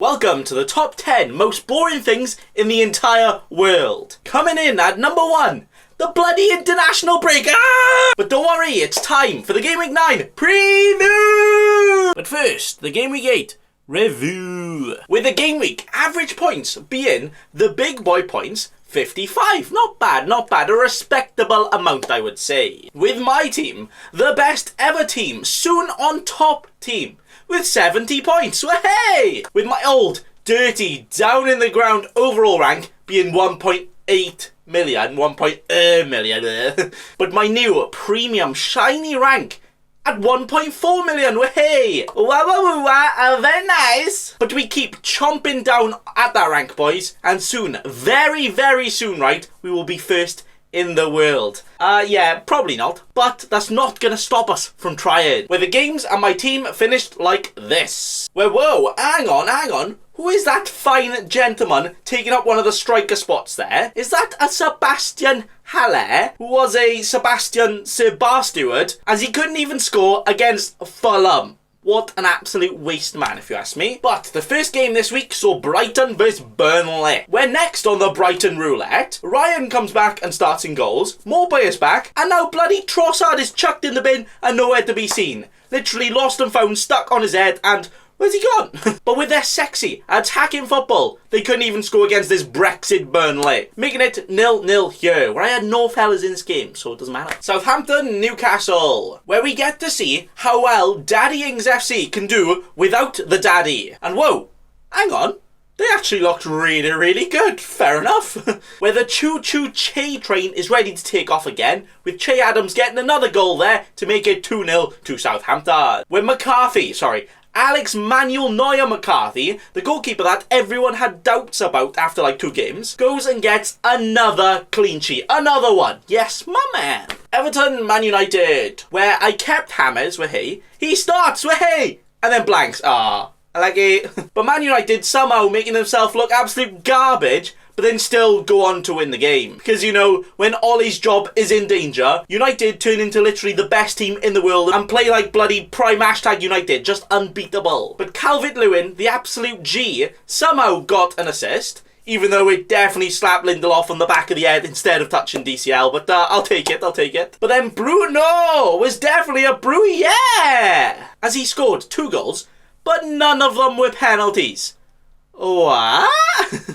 Welcome to the top 10 most boring things in the entire world. Coming in at number 1, the bloody international break. But don't worry, it's time for the Gameweek 9 preview. But first, the Gameweek 8 review. With the Gameweek average points being the big boy points 55. Not bad, a respectable amount, I would say. With my team, the best ever team, soon on top team, with 70 points. Hey! With my old, dirty, down in the ground overall rank being 1.8 million, 1.0 million. But my new premium shiny rank at 1.4 million. Hey! Wow, very nice. But we keep chomping down at that rank, boys. And soon, very, very soon, right, we will be first in the world. Yeah, probably not. But that's not gonna stop us from trying. Where the games and my team finished like this. Whoa, hang on. Who is that fine gentleman taking up one of the striker spots there? Is that a Sebastian Haller, who was a Sebastian Stewart, as he couldn't even score against Fulham? What an absolute waste, man, if you ask me. But the first game this week saw Brighton vs Bernoulli. We're next on the Brighton roulette. Ryan comes back and starts in goals. Mowbray is back. And now bloody Trossard is chucked in the bin and nowhere to be seen. Literally lost and found, stuck on his head, and where's he gone? But with their sexy, attacking football, they couldn't even score against this Brexit Burnley. Making it 0-0 here, where I had no fellas in this game, so it doesn't matter. Southampton, Newcastle, where we get to see how well Daddy Ings FC can do without the daddy. And whoa, hang on. They actually looked really, really good. Fair enough. Where the choo-choo Che train is ready to take off again, with Che Adams getting another goal there to make it 2-0 to Southampton. Where Alex Manuel Neuer McCarthy, the goalkeeper that everyone had doubts about after like 2 games, goes and gets another clean sheet. Another one. Yes, my man. Everton, Man United, where I kept Hammers, where he starts, where he, and then blanks. I like it. But Man United somehow making themselves look absolute garbage, but then still go on to win the game. Because, you know, when Ollie's job is in danger, United turn into literally the best team in the world and play like bloody prime #United, just unbeatable. But Calvert-Lewin, the absolute G, somehow got an assist, even though it definitely slapped Lindelof on the back of the head instead of touching DCL, but I'll take it. But then Bruno was definitely a yeah! As he scored 2 goals, but none of them were penalties. What?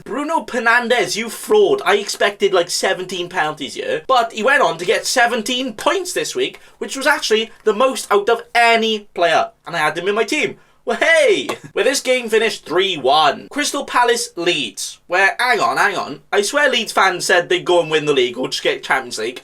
Bruno Fernandes, you fraud. I expected like 17 penalties here. But he went on to get 17 points this week, which was actually the most out of any player. And I had him in my team. Well, hey! Where this game finished 3-1. Crystal Palace Leeds. Where, hang on. I swear Leeds fans said they'd go and win the league or just get Champions League.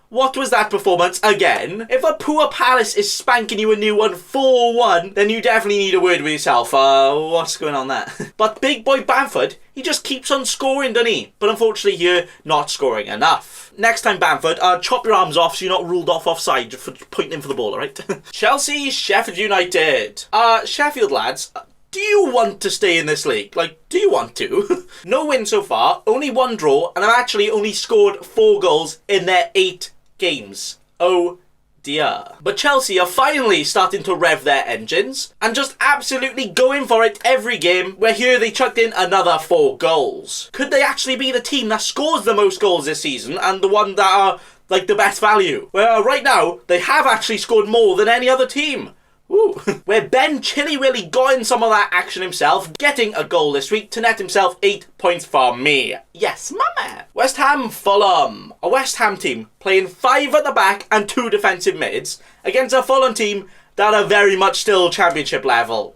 What was that performance again? If a poor Palace is spanking you a new one 4-1, then you definitely need a word with yourself. What's going on there? But big boy Bamford, he just keeps on scoring, doesn't he? But unfortunately here, not scoring enough. Next time, Bamford, chop your arms off so you're not ruled off offside for pointing in for the ball, alright? Chelsea, Sheffield United. Sheffield lads, do you want to stay in this league? Like, do you want to? No win so far, only 1 draw, and I've actually only scored 4 goals in their 8 games. Oh dear. But Chelsea are finally starting to rev their engines and just absolutely going for it every game, where here they chucked in another 4 goals. Could they actually be the team that scores the most goals this season and the one that are like the best value? Well, right now they have actually scored more than any other team. Ooh. Where Ben Chilly Willy got in some of that action himself, getting a goal this week to net himself 8 points for me. Yes, my man. West Ham Fulham. A West Ham team playing 5 at the back and 2 defensive mids against a Fulham team that are very much still championship level.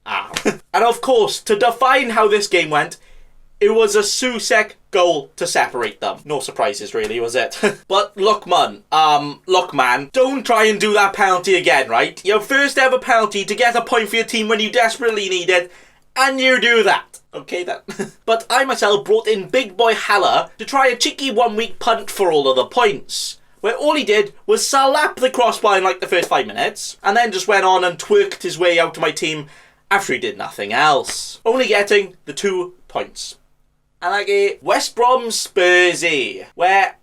And of course, to define how this game went, it was a Susek goal to separate them. No surprises really, was it? But look man, don't try and do that penalty again, right? Your first ever penalty to get a point for your team when you desperately need it, and you do that. Okay then. But I myself brought in big boy Haller to try a cheeky 1-week punt for all of the points, where all he did was slap the crossbar in like the first 5 minutes, and then just went on and twerked his way out to my team after he did nothing else, only getting the 2 points. I like it. West Brom Spursy, where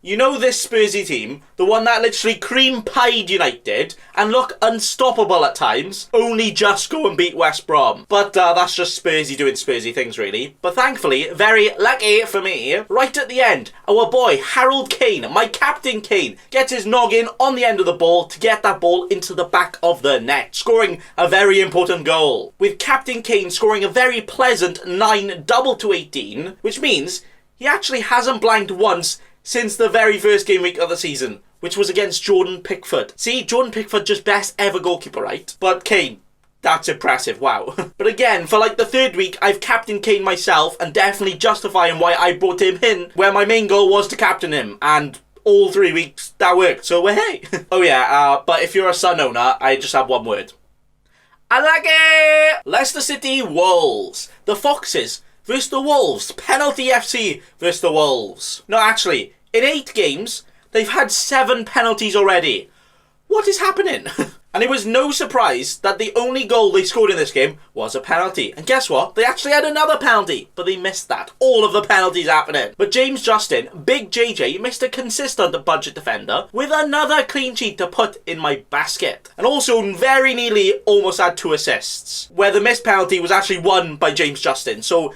You know this Spursy team, the one that literally cream-pied United and look unstoppable at times, only just go and beat West Brom. But that's just Spursy doing Spursy things, really. But thankfully, very lucky for me, right at the end, our boy Harold Kane, my captain Kane, gets his noggin on the end of the ball to get that ball into the back of the net, scoring a very important goal. With Captain Kane scoring a very pleasant 9 double to 18, which means he actually hasn't blanked once since the very first game week of the season, which was against Jordan Pickford. See, Jordan Pickford just best ever goalkeeper, right? But Kane, that's impressive, wow. But again, for like the third week, I've captained Kane myself and definitely justifying why I brought him in, where my main goal was to captain him, and all 3 weeks that worked, so hey. Oh yeah, but if you're a Sun owner, I just have one word. Unlucky! Leicester City Wolves. The Foxes versus the Wolves. Penalty FC versus the Wolves. No, actually, in 8 games, they've had 7 penalties already. What is happening? And it was no surprise that the only goal they scored in this game was a penalty. And guess what? They actually had another penalty, but they missed that. All of the penalties happening. But James Justin, Big JJ, missed a consistent budget defender with another clean sheet to put in my basket. And also very nearly almost had 2 assists, where the missed penalty was actually won by James Justin. So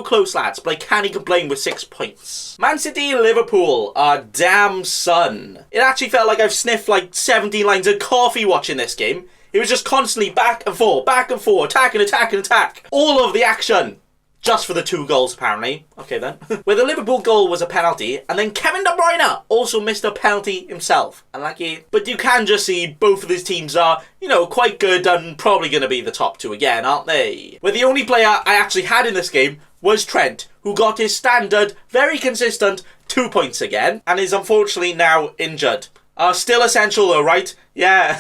close, lads, but I can't complain with 6 points. Man City, Liverpool, our damn son. It actually felt like I've sniffed like 17 lines of coffee watching this game. It was just constantly back and forth, attack and attack and attack. All of the action. Just for the 2 goals, apparently. Okay, then. Where the Liverpool goal was a penalty, and then Kevin De Bruyne also missed a penalty himself. Unlucky. But you can just see both of these teams are, you know, quite good and probably going to be the top 2 again, aren't they? Where the only player I actually had in this game was Trent, who got his standard, very consistent 2 points again, and is unfortunately now injured. Still essential though, right? Yeah.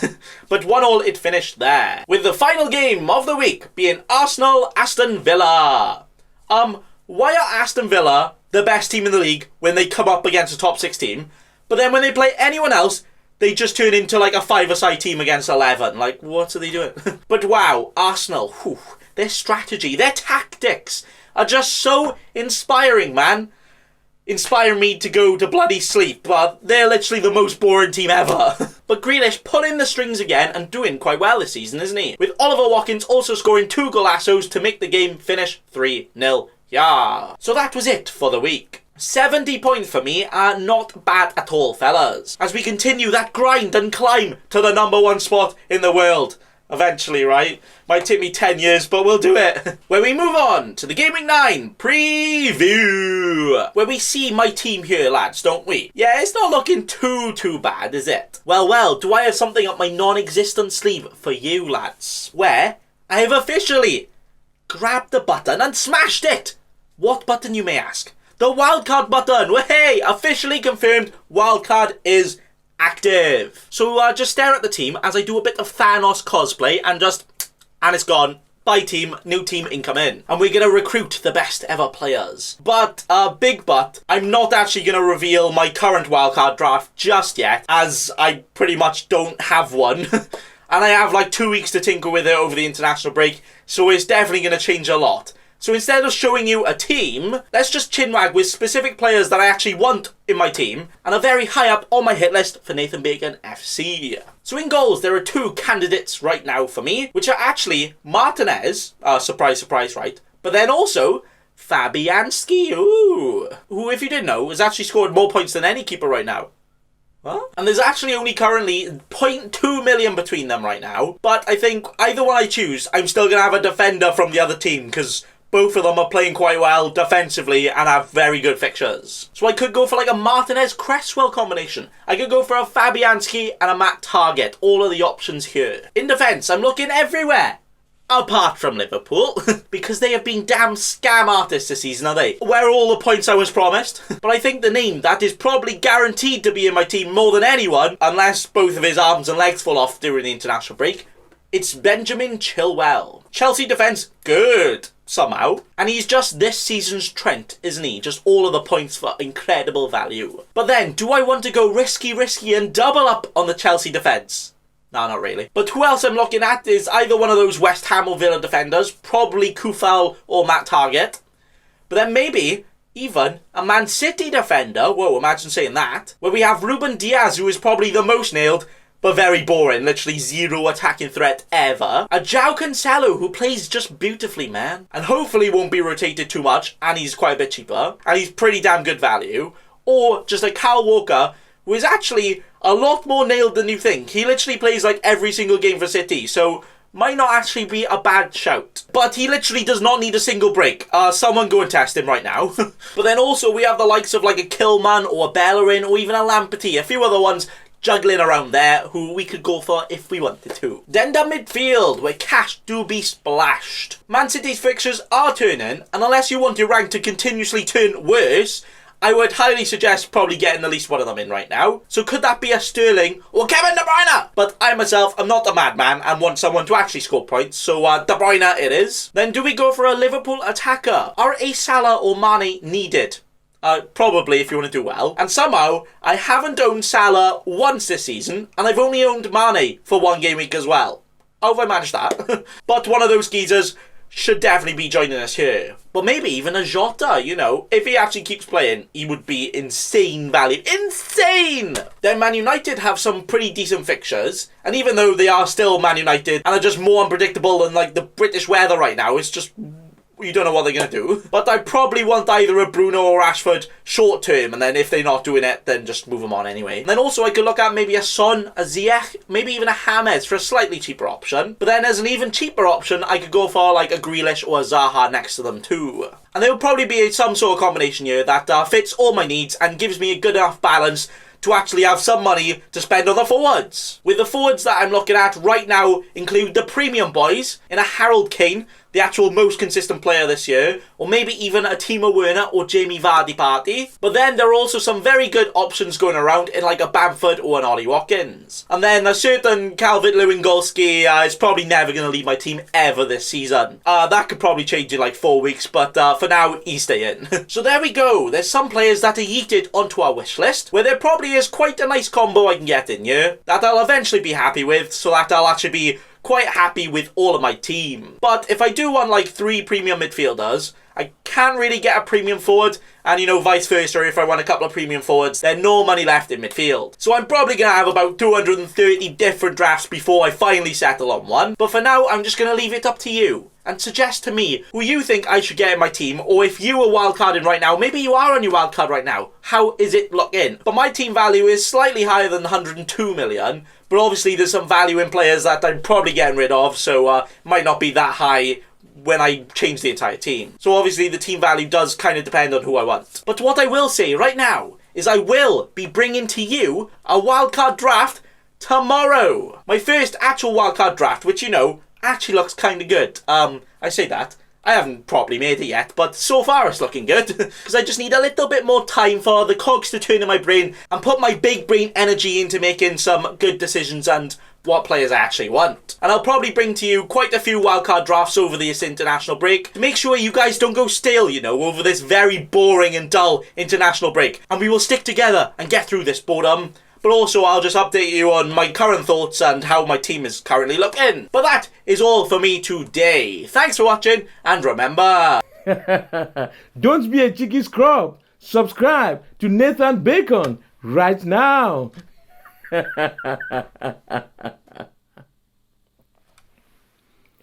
But 1-1 it finished there. With the final game of the week being Arsenal Aston Villa. Why are Aston Villa the best team in the league when they come up against a top 6 team, but then when they play anyone else, they just turn into like a 5-a-side team against 11? Like, what are they doing? But wow, Arsenal, whew, their strategy, their tactics are just so inspiring, man. Inspire me to go to bloody sleep, but they're literally the most boring team ever. But Grealish pulling the strings again and doing quite well this season, isn't he? With Oliver Watkins also scoring 2 golassos to make the game finish 3-0. Yeah. So that was it for the week. 70 points for me are not bad at all, fellas. As we continue that grind and climb to the #1 spot in the world. Eventually, right? Might take me 10 years, but we'll do it. Where we move on to the Gameweek 9 preview. Where we see my team here, lads, don't we? Yeah, it's not looking too bad, is it? Well, do I have something up my non-existent sleeve for you, lads? Where I have officially grabbed the button and smashed it. What button, you may ask? The Wildcard button. Hey, officially confirmed Wildcard is active. So just stare at the team as I do a bit of Thanos cosplay and it's gone. Bye team, new team incoming. And we're gonna recruit the best ever players. But, big but, I'm not actually gonna reveal my current wildcard draft just yet, as I pretty much don't have one. And I have like 2 weeks to tinker with it over the international break, so it's definitely gonna change a lot. So instead of showing you a team, let's just chinwag with specific players that I actually want in my team and are very high up on my hit list for Nathan Bacon FC. So in goals, there are 2 candidates right now for me, which are actually Martinez, surprise, right? But then also Fabianski, who, if you didn't know, has actually scored more points than any keeper right now. What? And there's actually only currently 0.2 million between them right now. But I think either one I choose, I'm still going to have a defender from the other team, because both of them are playing quite well defensively and have very good fixtures. So I could go for like a Martinez-Cresswell combination. I could go for a Fabianski and a Matt Target. All of the options here. In defence, I'm looking everywhere. Apart from Liverpool, because they have been damn scam artists this season, are they? Where are all the points I was promised? But I think the name that is probably guaranteed to be in my team more than anyone, unless both of his arms and legs fall off during the international break, it's Benjamin Chilwell. Chelsea defence, good. Somehow. And he's just this season's Trent, isn't he? Just all of the points for incredible value. But then, do I want to go risky and double up on the Chelsea defence? No, not really. But who else I'm looking at is either one of those West Ham or Villa defenders, probably Kufal or Matt Target. But then maybe even a Man City defender, whoa, imagine saying that, where we have Ruben Diaz, who is probably the most nailed, but very boring, literally zero attacking threat ever. A João Cancelo, who plays just beautifully, man, and hopefully won't be rotated too much, and he's quite a bit cheaper, and he's pretty damn good value. Or just a Kyle Walker, who is actually a lot more nailed than you think. He literally plays like every single game for City, so might not actually be a bad shout. But he literally does not need a single break. Someone go and test him right now. But then also we have the likes of like a Killman or a Bellerin or even a Lamperty, a few other ones juggling around there who we could go for if we wanted to. Then the midfield, where cash do be splashed. Man City's fixtures are turning, and unless you want your rank to continuously turn worse, I would highly suggest probably getting at least one of them in right now. So could that be a Sterling or Kevin De Bruyne? But I myself am not a madman and want someone to actually score points, so De Bruyne it is. Then do we go for a Liverpool attacker? Are a Salah or Mane needed? Probably if you want to do well. And somehow, I haven't owned Salah once this season, and I've only owned Mane for one game week as well. How have I managed that? But one of those geezers should definitely be joining us here. But maybe even a Jota, you know. If he actually keeps playing, he would be insane value. Insane! Then Man United have some pretty decent fixtures. And even though they are still Man United and are just more unpredictable than like the British weather right now, it's just, you don't know what they're going to do. But I probably want either a Bruno or Rashford short term, and then if they're not doing it, then just move them on anyway. And then also I could look at maybe a Son, a Ziyech, maybe even a James for a slightly cheaper option. But then as an even cheaper option, I could go for like a Grealish or a Zaha next to them too. And there will probably be some sort of combination here that fits all my needs and gives me a good enough balance to actually have some money to spend on the forwards. With the forwards that I'm looking at right now include the premium boys in a Harold Kane, the actual most consistent player this year, or maybe even a Timo Werner or Jamie Vardy party. But then there are also some very good options going around in like a Bamford or an Ollie Watkins. And then a certain Calvert-Lewin is probably never going to leave my team ever this season. That could probably change in like 4 weeks, but for now, he's staying. So there we go. There's some players that are yeeted onto our wish list, where there probably is quite a nice combo I can get in here, that I'll eventually be happy with, so that I'll actually be quite happy with all of my team. But if I do want like 3 premium midfielders, I can't really get a premium forward, and you know, vice versa, if I want a couple of premium forwards, there's no money left in midfield. So I'm probably going to have about 230 different drafts before I finally settle on one. But for now, I'm just going to leave it up to you and suggest to me who you think I should get in my team, or if you are wildcarding right now, maybe you are on your wildcard right now, how is it looking? But my team value is slightly higher than 102 million, but obviously there's some value in players that I'm probably getting rid of, so might not be that high when I change the entire team. So obviously the team value does kind of depend on who I want. But what I will say right now is I will be bringing to you a wildcard draft tomorrow. My first actual wildcard draft, which you know, actually looks kind of good. I say that. I haven't properly made it yet, but so far it's looking good. Because I just need a little bit more time for the cogs to turn in my brain and put my big brain energy into making some good decisions and what players I actually want. And I'll probably bring to you quite a few wildcard drafts over this international break to make sure you guys don't go stale, you know, over this very boring and dull international break. And we will stick together and get through this boredom. But also I'll just update you on my current thoughts and how my team is currently looking. But that is all for me today. Thanks for watching, and remember... Don't be a cheeky scrub. Subscribe to Nathan Bacon right now.